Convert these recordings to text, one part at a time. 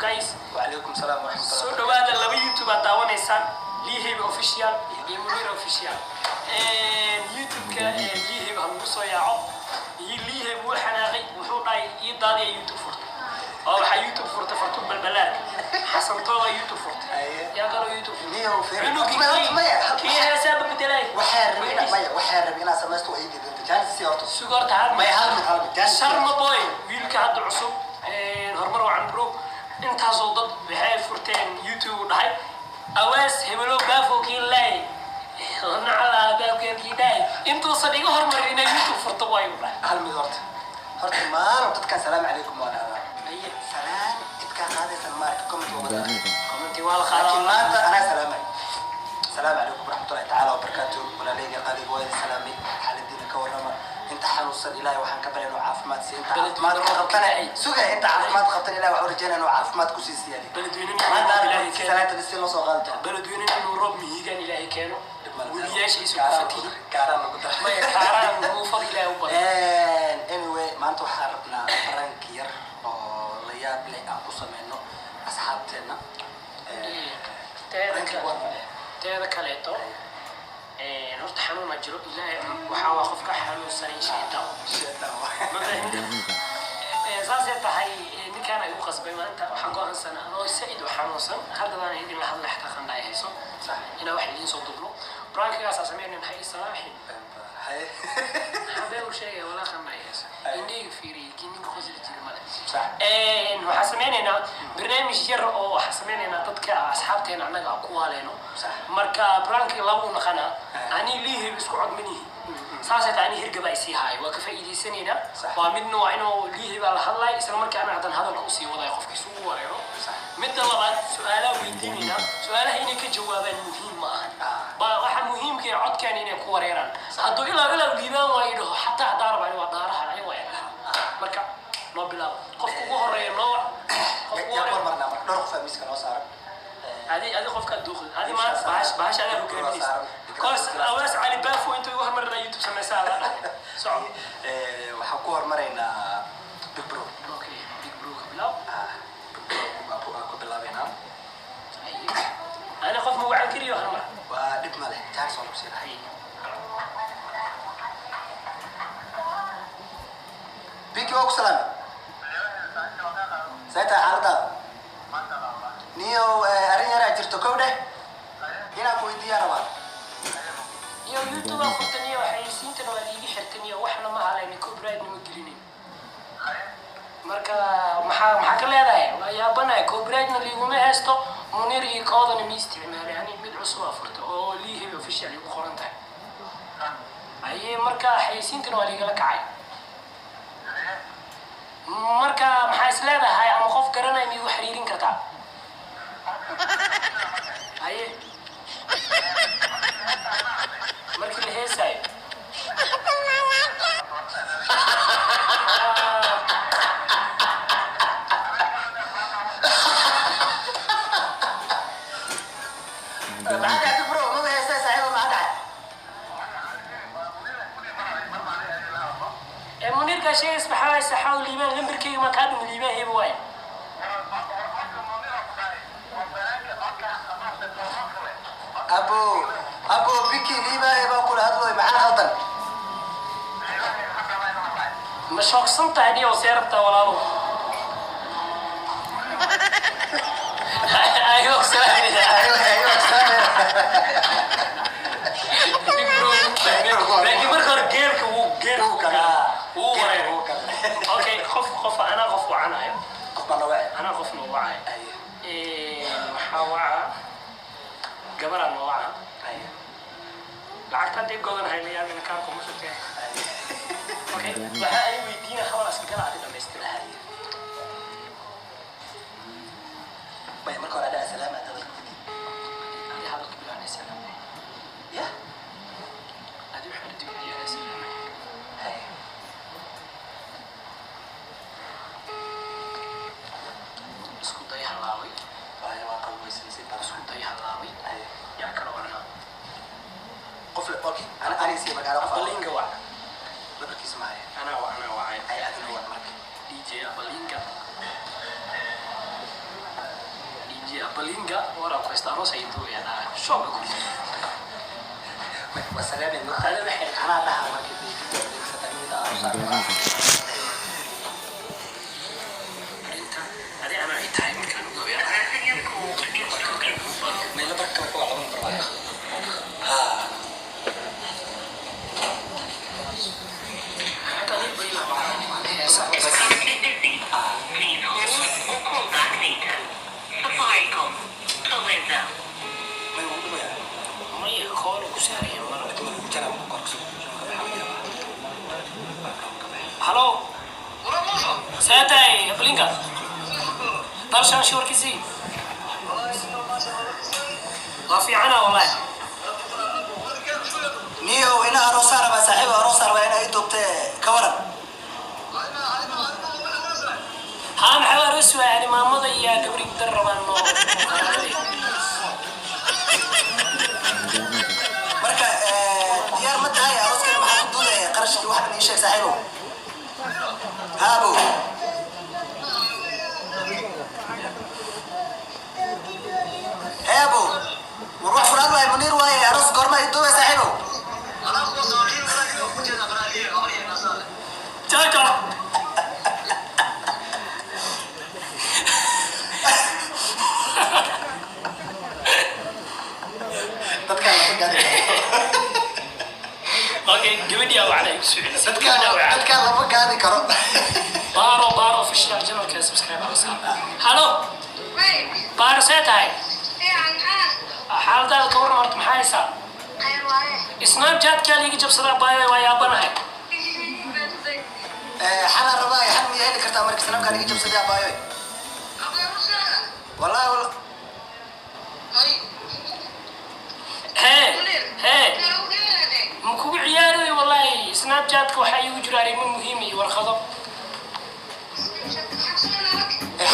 قيس. وعليكم السلام ورحمة الله. سو دواada laba YouTube aad daawanaysaan Lihib official iyo Munir official. YouTube-ka Lihib ha lagu soo yaaco. Lihib wuu xanaaqay wuxuu dhahay ii daadiya YouTube furta. oo waxa YouTube furta fartu balbalaad. xasan tooda YouTube furta. yaa qaro YouTube. Lihib furta. maya kii heesaa bedelay. waxaa rabay inaa samaysto ay diidanto. Jaanis si horto. Sugarta hal maya Sharma boy wiilka hadda cusub hormar wacan bro intaasoo dad waxay furteen YouTube dhahay awaas hebelo baafo kii lay nacala baafkii dhahay intuusan iga hormarin inay YouTube furto way u dhahay hal mid horta maanta dadka salaam calaykum wa rahmatullahi salaam dadka qaadaysan marka comment wala khaatiin maanta ana salaamay salaam calaykum wa rahmatullahi ta'ala wa barakatuh wala leeyahay qaaliga waa salaamay xaaladina ka warrama inta xanuunsan ilaahay waxaan ka barayno caafimaad si inta caafimaad qabtana suga inta caafimaad qabtana ilaahay waxaan rajaynayaa inuu caafimaad ku sii siyaadiyo beledweynaha ilaahay keeno salaanta si loo soo qaado beledweynaha inuu roob mihigan ilaahay keeno wiliyaashiisu ku fatiyo gaaraan ugu daray ma kaaraan ugu fadhi ilaahay u badan anyway maanta waxaan rabnaa rank yar oo la yaab leh aan ku sameeyno asxaabteena teeda kaleeto horta xanuun ma jiro ilaahay waxa waa qofka xanuunsanay shaytaan saasay tahay ninkaan ay u qasbay maanta waxaan go'aansanaa anoo said u xanuunsan haddana idin la hadla xataa qandhay hayso inaa wax idiin soo dubno brankigaas aan sameynay maxay salaaxin habeen u sheegay wala qandhay hayso indhiga fiiriyay ninka qosli jira male waxaan sameynaynaa barnaamij yar oo waxaan sameynaynaa dadka asxaabteena annaga ku waaleeno marka brankiga lagu naqana ani Lihib isku cod manihi saasay taani hirgaba ay sii haay waa ka faa'iideysanayna waa midna waa inuu Lihib la hadlay isla markaana hadan hadalka u sii waday qofkii soo wareero midda labaad su'aalaha weydiinayna su'aalaha inay ka jawaabaan muhiim ma aha waxa muhiimka ah codkan inay ku wareeraan hadduu ilaa diibaan waa idho xataa daarba waa daaraha ay waa marka noo bilaab qofku ugu horeeyo nooc qofku yaa marna marka dhowr qof miiska noo saaran هذه قفكة دخل هذه ما باش على بكرة كويس أولاس علي بافو أنتوا يوهر مرة يوتيوب سمع ساعة صعب وحكوهر مرينا بيج برو أوكي بيج برو قبله قبله بينام أنا خاف موعد كريه يوهر مرة ودب ماله تعال صار بصير بيج ووك سلام ساعتها حالته نيو أرينا رجعت كوده هنا كويدي أنا ما يوتيوب أخذتني وحيسين تنوالي حرتني وإحنا ما علينا كوبرايد نمجريني مركا محاك لا ده يا بنا كوبرايد اللي ما هستو منير يقاضي نميستعمال يعني بالعصوة فرت أو Lihib official يقارن ده أيه مركا حيسين تنوالي لك عاي مركا محاس لا ده هاي أم خوف كرنا يميو حريرين كرتا أيه مركي اللي هي سايب بعد برو ما هي سايب ما عاد منير كشيء اسمه سحاول الإيمان لمبركي ما كانوا من الإيمان هي بواي أبو بيكي ليبا يبقى كل هذا معاه غلطان مش هقصنت هدي وسيرتها ولا رو أيوة سلامي أيوة سلامي لكن مركز جيرك هو أوكي خف أنا خف وعنا أنا خف نوعي محاوعة قبل نوعها لعقتها دي قولنا هاي اللي أنا كان كم مسوي أوكي وهاي ويدينا خلاص كلا عدد ما يستلها هاي ما مركز على سلامة هذه هذا قبل على سلام يا هذه حد تقول على سلام هاي اسكت ضيع اللاوي هاي واقع ويسنسي اسكت ضيع اللاوي يا كرونا قفل اوكي انا يسيبك على قفل أبلينجا وعد لبركيز معايا أنا وعد هاي أنا وعد دي جي أبلينجا balinga ورا كويس أروس يدو يعني شو بقول وسلام هذا بحر أنا لها ما كذي هذه أنا عيد هاي مكان قوي ما يلبرك كم قوة عمر برا هذا اللي بيلا هلو ساتاي بلينكا درشان شو ركزي ما في عنا والله نيو هنا أروسار بس صاحب أروسار وهنا يدوبت كورا ها محور اسوى يعني ما مضى يا قبري بدرب انه marka diyaar ma tahay arooskana maxaa ku duulaya qarashkii waxa ii sheeg saaxiibo haabo haabo waruux furaad waay munir waay aroos goorma ay duubay saaxiibo جاكا dadka la gaadi اوكي قبل يا وعلي dadka lama gaadi karo بارو في الشارع جنرال كذا سبسكرايب على الساعة هلو بارو ساتاي حال ذلك ورا مرت محايسة سناب شات كان يجي جب صدق باي ويا بناي xala rabaa hal ma heli kartaa markii sanadkan iga jabsaday abaayo wallahi هي مكوب عياري والله سناب شات وحا يجي جراري من مهمي والخضب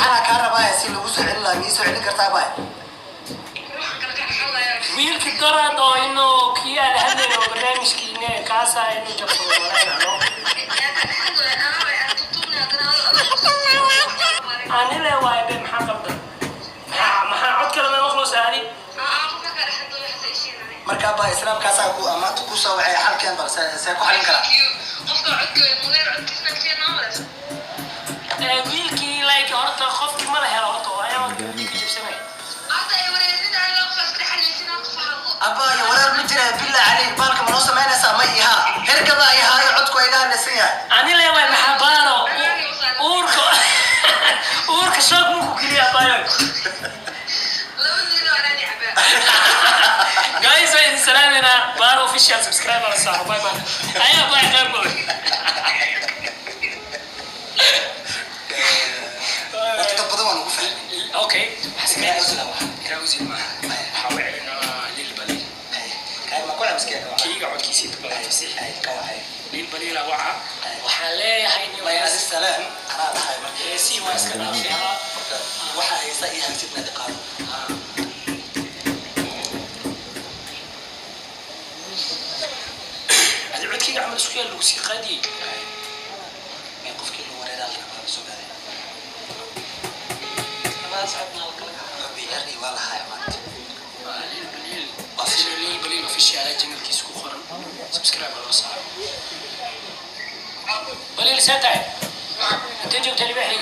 xala ka rabaa si lagu soo celin lahaa soo celin kartaa baay ويلك الدرد أو إنه كي أنا هذا برنامج كي كاسة إنه جبصة أنا لا واي بمحقق ده ما حعد كلمة مخلص هذه marka baay islaamkaas ku amaanta ku soo wacay halkeen bal see ku xalin kara ويلكي لايك هرتا خوفك ما لها هرتا أيام جبسنا abaayo walaal ma jira bilaa calayk baalka ma noo samaynaysaa ma iha herkaba ihaayo codku aygaa nasan yahay أنا لا واي محبارو أورك شاك مكو كليا بايك جايز وين سلامنا بارو official subscribe على الساعة باي باي أيها باي غير dadka badan waan ugu fahmay أوكي حسنا أزلا كراوزي ما حاول إنه للبلي كاي ما كل مسكين كي يقعد كيسي تبغى تفسيح ay ka waxay للبلي لا وعى وحالي هيني bay aad salaam ana dhahay markii سي ما اسكنا فيها waxa ay sa ii hagtidna diqaado هذا عود كي يعمل سكيل لوسي قدي may qofkii loo wareeraa laga soo gaaray ما صعبنا الكلام biyari waa la hayaa maanta للبلي في الشارع جنب كيس كوخرن سبسكرايب على الصاحب بلي لساتاي انت جبت لي بحي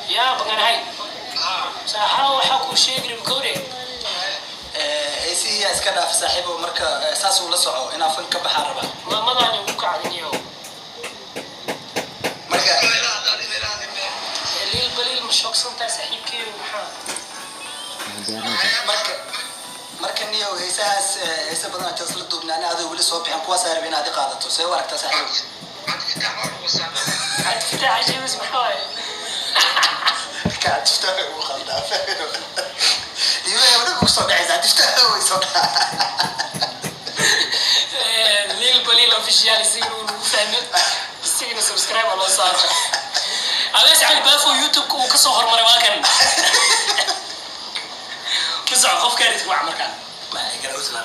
يا بقنا هاي صحاو حكو شيء بكوري heesihiyaa iska dhaaf saaxiibo marka saas uu la soco inaa fan ka baxaan rabaa ما مضاني وقعدني يوم marka للبلي مش شخصنتا سحيب كير ومحا marka niyo heesahaas heesa badan aad isla duubnaan aad wali soo bixin kuwaas ay rabeen aad qaadato say waragta saaxiibo عاد فتح شيء اسمه حواي ka tiftaa uu qaldaa iyo wada ku soo dhacaysa tiftaa uu soo للبلي الأوفيشيال يصيروا فاهمين يصيروا سبسكرايب على الصاحب علاش على بافو يوتيوب وكسر مرة ما كان كسر خوف كانت مع مكان ma igala usla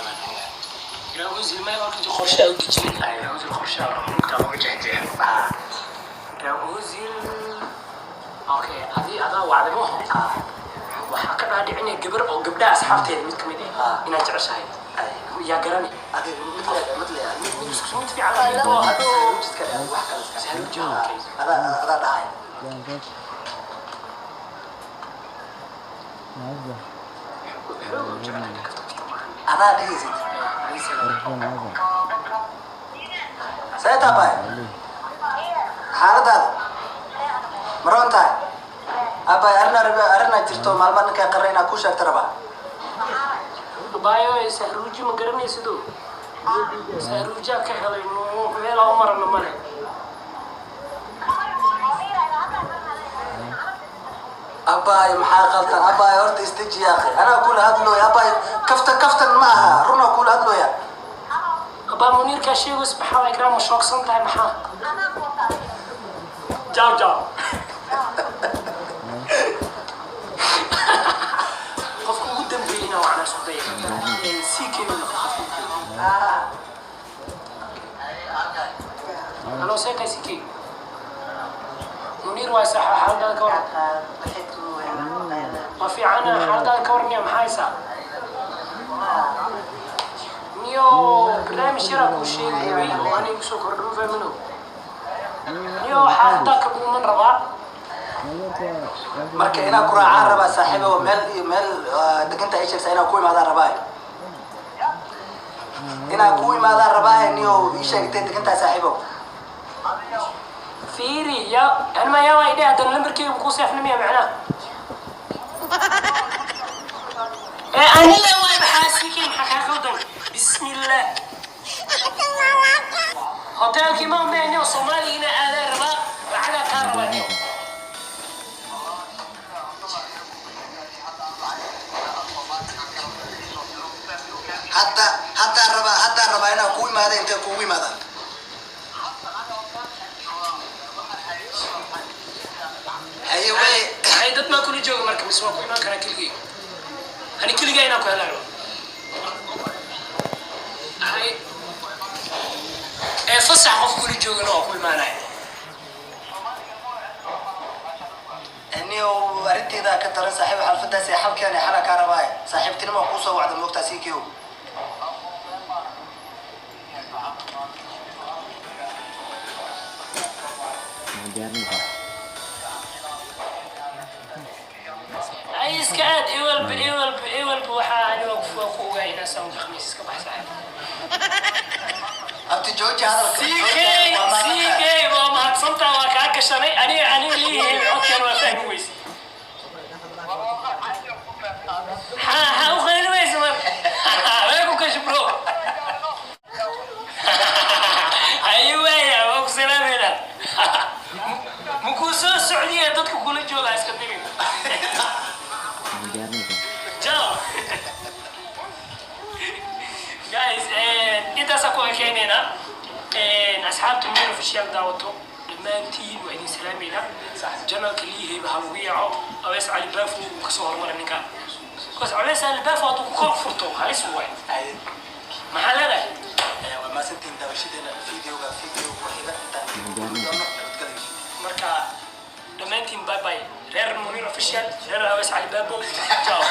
جاوز ما يمكن تخشها وتجي جاوز الخشها ممكن وجهتها جاوز اوكي هذا وعد مو waxaa ka dhaadhicinaya gabar oo gabdhaha asxaabteeda mid kamid ah inaad jeceshahay yaa garani mid fiican oo hadoo iska wax kale iska saluujiyo ada dhahay ada dhigaysid sayta bay xaaladaada maroontahay abay arna jirto maalma ninka qarayna ku sheegta raba bayo sahruuji ma garanaysido sahruuja ka helay meel aan marno male abay maxaa qaldan abay horta istaji ya akhi ana kula hadlooy abay kaftan maaha runa kula hadlooya abaa munir ka sheego subxaa ikraam shoogsan tahay maxaa jaw qofku ugu dambeeyna waa ana soo day CK أنا سيك سكين منير وايسا حالة كور ما في عنا حالة كور نيم حايسا نيو برنامج شراء كل شيء قوي وأنا يسوق الرفع منه نيو حالة كبر من ربع marka ina ku raacaan raba saaxiibo meel deganta ay sheegtay ina ku imaadaan rabaa ina ku imaadaan rabaa niyo ii sheegtay deganta saaxiibo فيري يا أنا ما يا وايد هذا النمبر كي بقول سيف نمية معنا أنا لا وايد بحاسيك محكا خودم بسم الله هوتيل كي ما بيني وصومالي هنا على ربا وعلى كهرباء حتى ربا ina ku imaadaan inta ku imaadaan هاي دت ما كل جوج مركب اسمه كل ما كان كل جي أنا كل جاي ناكل هلا هاي فصح في كل جوج نو كل ما ناي niyo arinteeda ka taran saaxiib xalfadaas ay xalkeen xala ka rabaay saaxiibtinimo ku soo wacdo moogta siikiyo أي إسكاد إيوال بوحة وقوة هنا سووا خميس كبح ساعة abti jooji hadal سيكي ما هتصمتها وكاك شني أنا ليه عكر وفاهم ويس ها وخلي ويس ما وياكو كشبرو أيوة يا وقت سلام هنا مكوسو السعودية تدخل كل جولة إسكندرية جاو guys intaas ku keenayna asxaabta meel official daawato dhamaantiin waa idin salaamayna janalka liihay bahawiyaaco awees cali baafo ka soo hormaray ninka awees cali baafo uu ku kor furto halis way maxaa leedahay waa ma santiin daawashadeena fiidiyoga waxiga inta marka dhamaantiin bye bye reer munir official reer awees cali baafo ciao